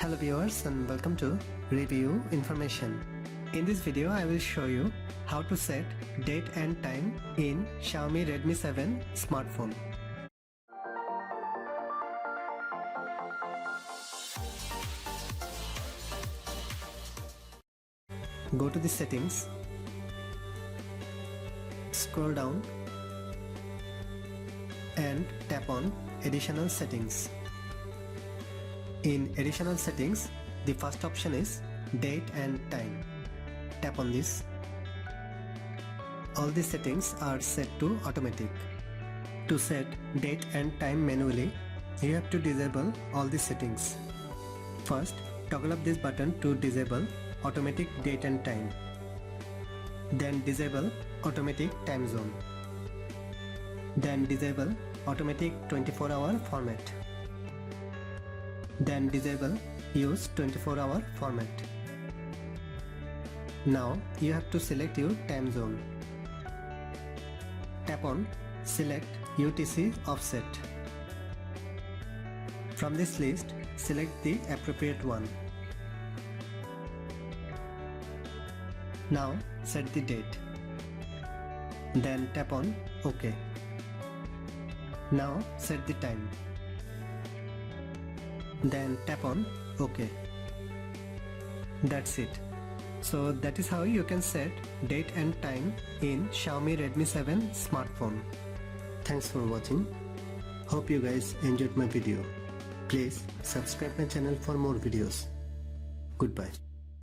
Hello viewers and welcome to Review Information. In this video I will show you how to set date and time in Xiaomi Redmi 7 smartphone. Go to the settings, scroll down and tap on additional settings. In additional settings, the first option is date and time. Tap on this. All the settings are set to automatic. To set date and time manually, you have to disable all the settings. First, toggle up this button to disable automatic date and time. Then disable automatic time zone. Then disable automatic 24-hour format. Then disable use 24-hour format. Now you have to select your time zone. Tap on select UTC offset. From this list, select the appropriate one. Now set the date. Then tap on OK. Now set the time. Then tap on OK. That's it. So that is how you can set date and time in Xiaomi Redmi 7 smartphone. Thanks for watching. Hope you guys enjoyed my video. Please subscribe my channel for more videos. Goodbye.